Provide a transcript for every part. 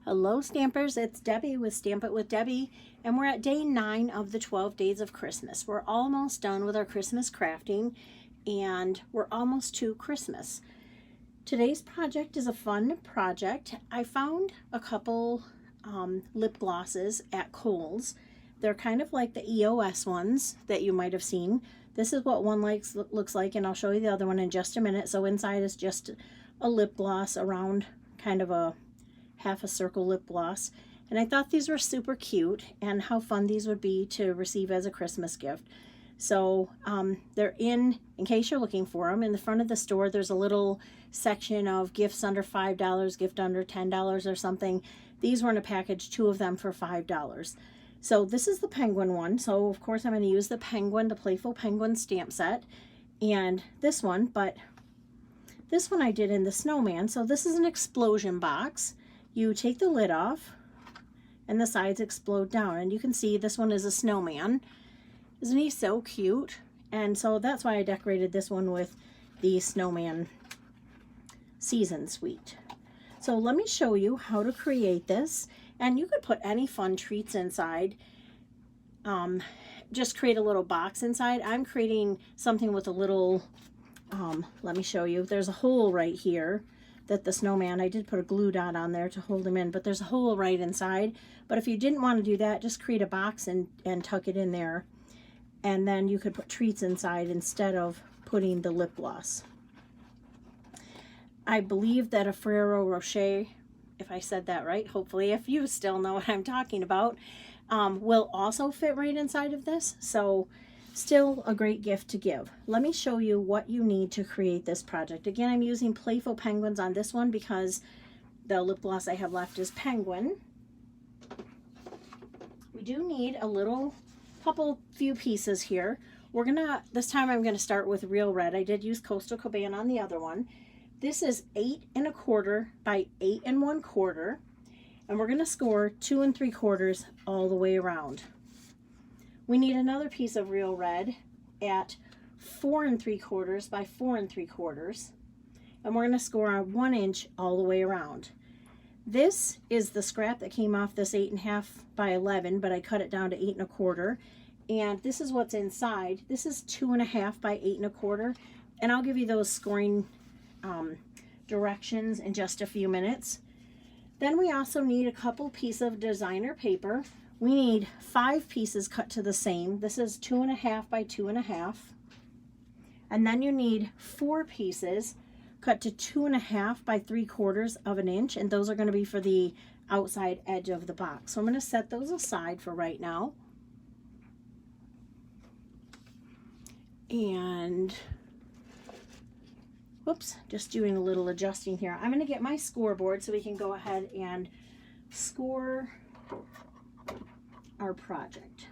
Hello Stampers, it's Debbie with Stamp It with Debbie, and we're at day 9 of the 12 days of Christmas. We're almost done with our Christmas crafting, and we're almost to Christmas. Today's project is a fun project. I found a couple lip glosses at Kohl's. They're kind of like the EOS ones that you might have seen. This is what one looks like, and I'll show you the other one in just a minute. So inside is just a lip gloss around kind of a half a circle lip gloss, and I thought these were super cute and how fun these would be to receive as a Christmas gift. So they're in case you're looking for them, in the front of the store. There's a little section of gifts under $5, gift under $10 or something. These were in a package, 2 of them for $5. So this is the penguin one, so of course I'm going to use the penguin, the Playful Penguin stamp set, and this one, but this one I did in the snowman. So this is an explosion box. You take the lid off and the sides explode down, and you can see this one is a snowman. Isn't he so cute? And so that's why I decorated this one with the snowman season suite. So let me show you how to create this, and you could put any fun treats inside. Just create a little box inside. I'm creating something with a little let me show you. There's a hole right here that the snowman, I did put a glue dot on there to hold him in, but there's a hole right inside. But if you didn't want to do that, just create a box and tuck it in there. And then you could put treats inside instead of putting the lip gloss. I believe that a Ferrero Rocher, if I said that right, hopefully, if you still know what I'm talking about, will also fit right inside of this. So still a great gift to give. Let me show you what you need to create this project. Again, I'm using Playful Penguins on this one because the lip gloss I have left is penguin. We do need a few pieces here. This time I'm gonna start with real red. I did use Coastal Cabana on the other one. This is 8 1/4 by 8 1/4, and we're gonna score 2 3/4 all the way around. We need another piece of real red at 4 3/4 by 4 3/4, and we're going to score on 1 inch all the way around. This is the scrap that came off this 8 1/2 by 11, but I cut it down to 8 1/4, and this is what's inside. This is 2 1/2 by 8 1/4, and I'll give you those scoring directions in just a few minutes. Then we also need a couple pieces of designer paper. We need 5 pieces cut to the same. This is 2 1/2 by 2 1/2. And then you need 4 pieces cut to 2 1/2 by 3/4 of an inch. And those are going to be for the outside edge of the box. So I'm going to set those aside for right now. And, whoops, just doing a little adjusting here. I'm going to get my scoreboard so we can go ahead and score our project.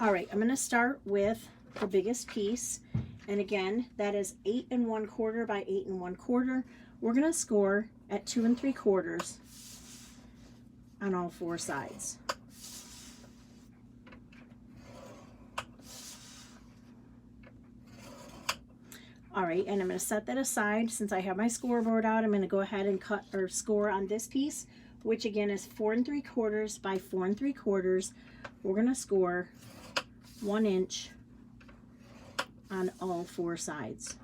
All right, I'm going to start with the biggest piece, and again, that is 8 1/4 by 8 1/4. We're going to score at 2 3/4 on all 4 sides. All right, and I'm going to set that aside. Since I have my scoreboard out, I'm going to go ahead and cut or score on this piece, which again is 4 3/4 by 4 3/4. We're going to score 1 inch on all 4 sides.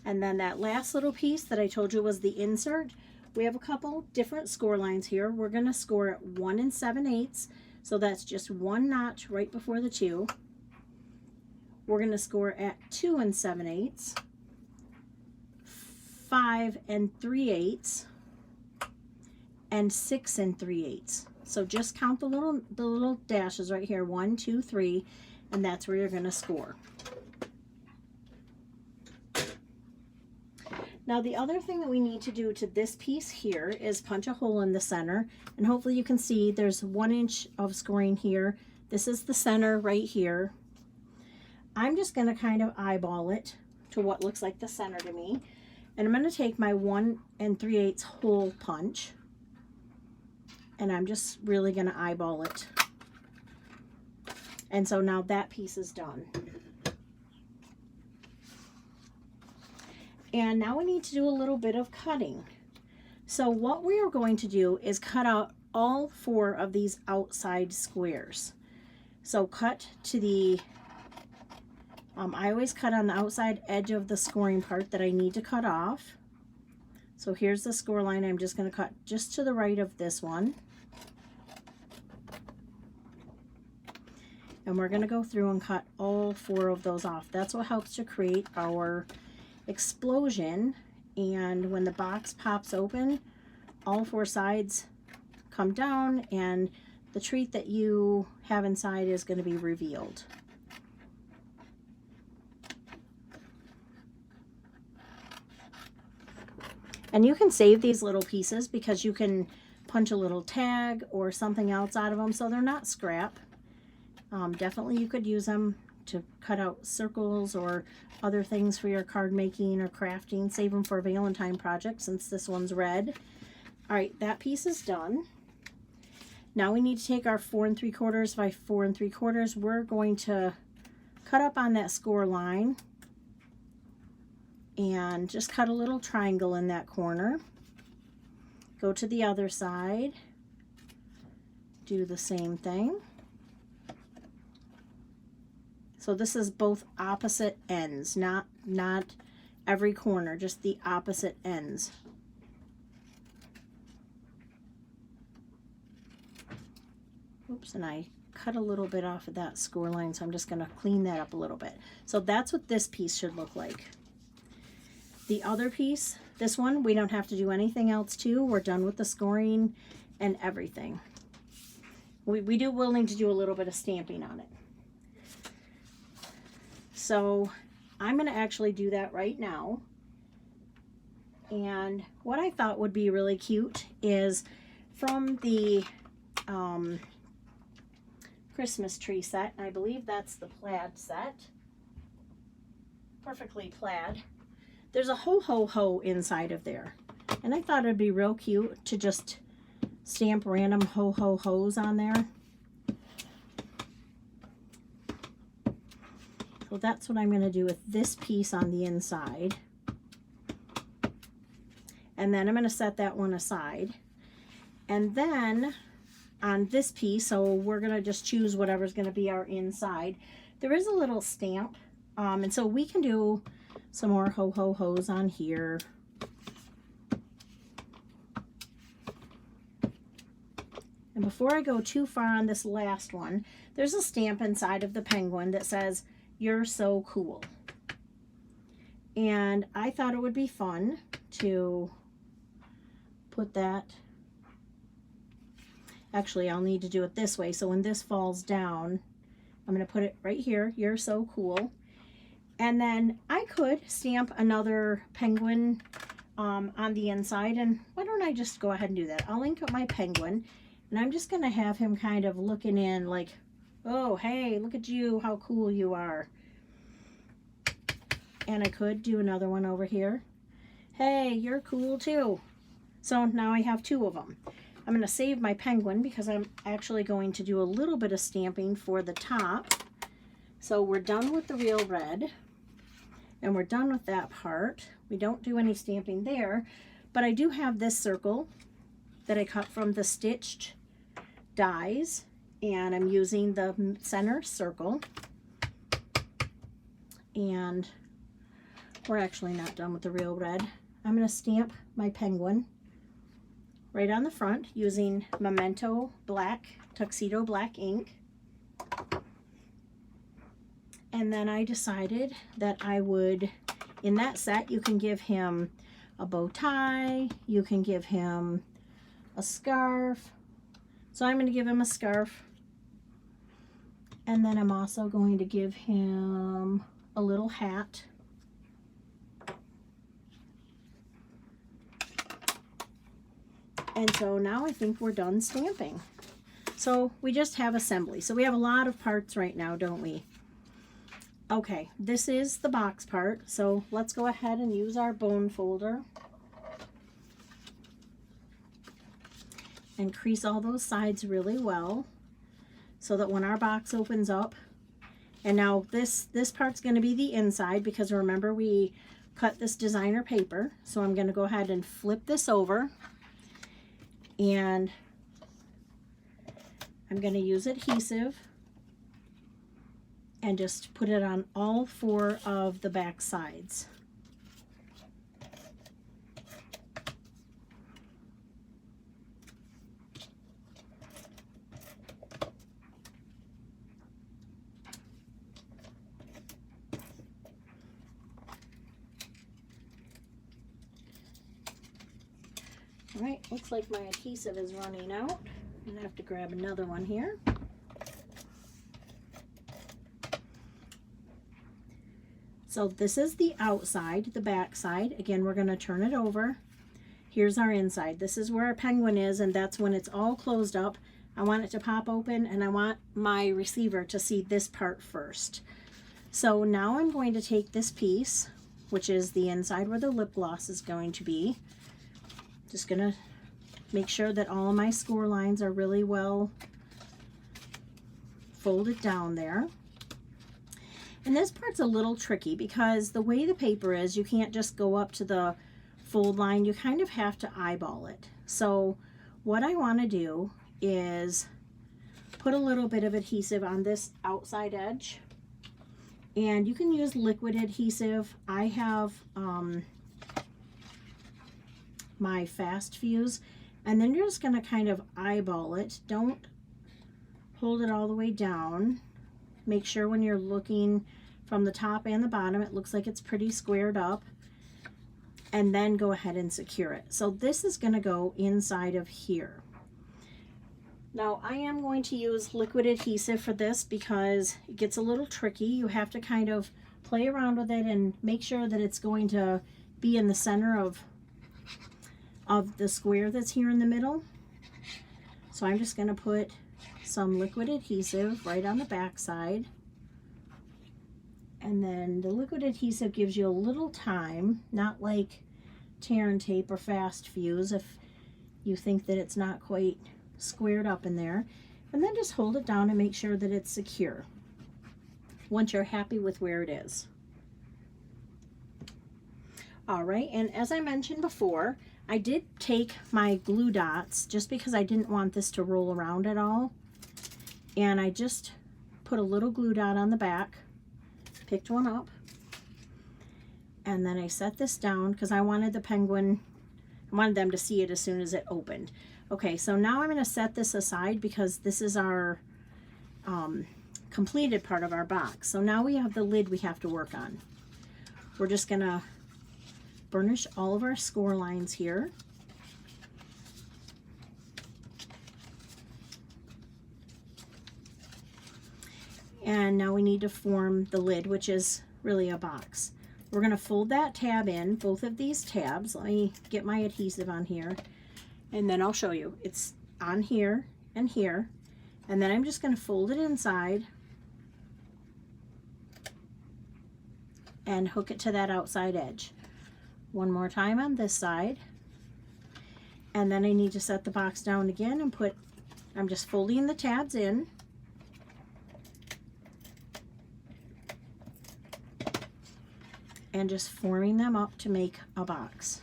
And then that last little piece that I told you was the insert. We have a couple different score lines here. We're going to score at 1 7/8, so that's just 1 notch right before the 2. We're going to score at 2 7/8, 5 3/8, and 6 3/8. So just count the little dashes right here, 1, 2, 3, and that's where you're going to score. Now the other thing that we need to do to this piece here is punch a hole in the center, and hopefully you can see there's 1 inch of scoring here. This is the center right here. I'm just going to kind of eyeball it to what looks like the center to me. And I'm going to take my 1 3/8 hole punch, and I'm just really going to eyeball it. And so now that piece is done. And now we need to do a little bit of cutting. So what we are going to do is cut out all 4 of these outside squares. So cut to the, I always cut on the outside edge of the scoring part that I need to cut off. So here's the score line. I'm just going to cut just to the right of this one. And we're going to go through and cut all 4 of those off. That's what helps to create our explosion. And when the box pops open, all 4 sides come down and the treat that you have inside is going to be revealed. And you can save these little pieces because you can punch a little tag or something else out of them so they're not scrap. Definitely you could use them to cut out circles or other things for your card making or crafting. Save them for a Valentine project since this one's red. All right, that piece is done. Now we need to take our 4 3/4 by 4 3/4. We're going to cut up on that score line and just cut a little triangle in that corner. Go to the other side, do the same thing. So this is both opposite ends, not every corner, just the opposite ends. Oops, and I cut a little bit off of that score line, so I'm just going to clean that up a little bit. So that's what this piece should look like. The other piece, this one, we don't have to do anything else to. We're done with the scoring and everything. Will need to do a little bit of stamping on it. So I'm going to actually do that right now. And what I thought would be really cute is from the Christmas tree set. I believe that's the plaid set. Perfectly plaid. There's a ho ho ho inside of there. And I thought it'd be real cute to just stamp random ho ho ho's on there. So that's what I'm going to do with this piece on the inside. And then I'm going to set that one aside. And then on this piece, so we're going to just choose whatever's going to be our inside. There is a little stamp. And so we can do some more ho ho ho's on here. And before I go too far on this last one, there's a stamp inside of the penguin that says, "You're so cool." And I thought it would be fun to put that. Actually, I'll need to do it this way. So when this falls down, I'm going to put it right here. "You're so cool." And then I could stamp another penguin on the inside. And why don't I just go ahead and do that? I'll ink up my penguin. And I'm just going to have him kind of looking in like, "Oh, hey, look at you, how cool you are." And I could do another one over here. "Hey, you're cool too." So now I have 2 of them. I'm going to save my penguin because I'm actually going to do a little bit of stamping for the top. So we're done with the real red. And we're done with that part. We don't do any stamping there. But I do have this circle that I cut from the stitched dies. And I'm using the center circle. And we're actually not done with the real red. I'm going to stamp my penguin right on the front using Memento black, tuxedo black ink. And then I decided that I would, in that set, you can give him a bow tie, you can give him a scarf. So I'm going to give him a scarf. And then I'm also going to give him a little hat. And so now I think we're done stamping. So we just have assembly. So we have a lot of parts right now, don't we? Okay, this is the box part. So let's go ahead and use our bone folder. And crease all those sides really well so that when our box opens up, and now this part's going to be the inside because remember we cut this designer paper. So I'm going to go ahead and flip this over, and I'm going to use adhesive and just put it on all 4 of the back sides. All right, looks like my adhesive is running out. I'm gonna have to grab another one here. So this is the outside, the back side. Again, we're gonna turn it over. Here's our inside. This is where our penguin is, and that's when it's all closed up. I want it to pop open, and I want my receiver to see this part first. So now I'm going to take this piece, which is the inside where the lip gloss is going to be. Just gonna make sure that all of my score lines are really well folded down there. And this part's a little tricky because the way the paper is, you can't just go up to the fold line. You kind of have to eyeball it. So what I want to do is put a little bit of adhesive on this outside edge. And you can use liquid adhesive. I have my fast fuse, and then you're just going to kind of eyeball it. Don't hold it all the way down. Make sure when you're looking from the top and the bottom, it looks like it's pretty squared up, and then go ahead and secure it. So this is going to go inside of here. Now I am going to use liquid adhesive for this because it gets a little tricky. You have to kind of play around with it and make sure that it's going to be in the center of the square that's here in the middle. So I'm just going to put some liquid adhesive right on the back side, and then the liquid adhesive gives you a little time, not like tear and tape or fast fuse if you think that it's not quite squared up in there, and then just hold it down and make sure that it's secure once you're happy with where it is. All right, and as I mentioned before, I did take my glue dots just because I didn't want this to roll around at all. And I just put a little glue dot on the back, picked one up, and then I set this down because I wanted the penguin, I wanted them to see it as soon as it opened. Okay, so now I'm going to set this aside because this is our completed part of our box. So now we have the lid we have to work on. We're just going to burnish all of our score lines here. And now we need to form the lid, which is really a box. We're going to fold that tab in, both of these tabs. Let me get my adhesive on here, and then I'll show you. It's on here and here. And then I'm just going to fold it inside and hook it to that outside edge. One more time on this side, and then I need to set the box down again and put, I'm just folding the tabs in, and just forming them up to make a box.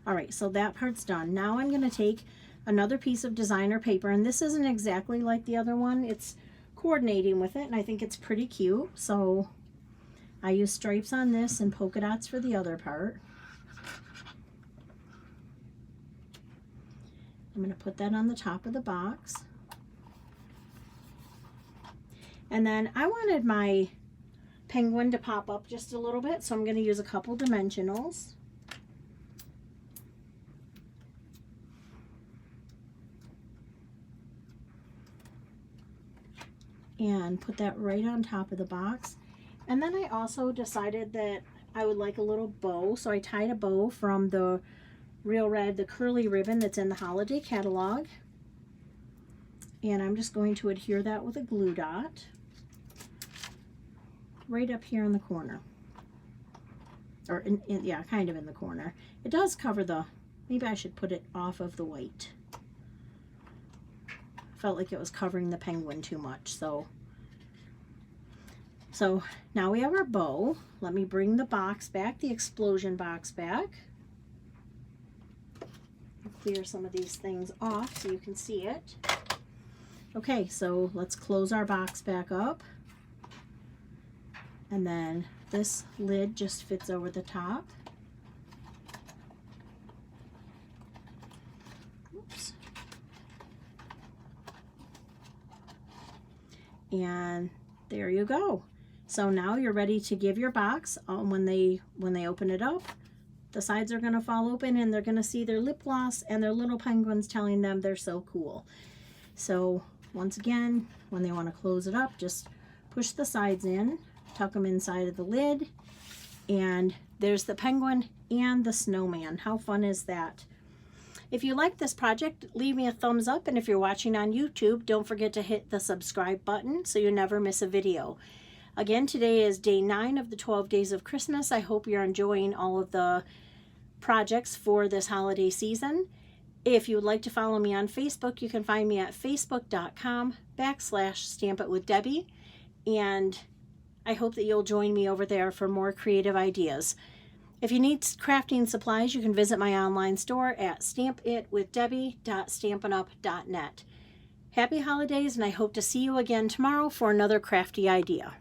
All right, so that part's done. Now I'm going to take another piece of designer paper, and this isn't exactly like the other one. It's coordinating with it, and I think it's pretty cute. So I use stripes on this and polka dots for the other part. I'm going to put that on the top of the box. And then I wanted my penguin to pop up just a little bit, so I'm going to use a couple dimensionals. And put that right on top of the box. And then I also decided that I would like a little bow, so I tied a bow from the Real Red, the curly ribbon that's in the holiday catalog. And I'm just going to adhere that with a glue dot right up here in the corner. Or, yeah, kind of in the corner. It does cover the, maybe I should put it off of the white. Felt like it was covering the penguin too much, so So now we have our bow. Let me bring the box back, the explosion box back. Clear some of these things off so you can see it. Okay, so let's close our box back up. And then this lid just fits over the top. Oops. And there you go. So now you're ready to give your box. When they open it up, the sides are going to fall open and they're going to see their lip gloss and their little penguins telling them they're so cool. So once again, when they want to close it up, just push the sides in, tuck them inside of the lid, and there's the penguin and the snowman. How fun is that? If you like this project, leave me a thumbs up, and if you're watching on YouTube, don't forget to hit the subscribe button so you never miss a video. Again, today is day 9 of the 12 days of Christmas. I hope you're enjoying all of the projects for this holiday season. If you would like to follow me on Facebook, you can find me at facebook.com/stampitwithdebbie, and I hope that you'll join me over there for more creative ideas. If you need crafting supplies, you can visit my online store at stampitwithdebbie.stampinup.net. Happy holidays, and I hope to see you again tomorrow for another crafty idea.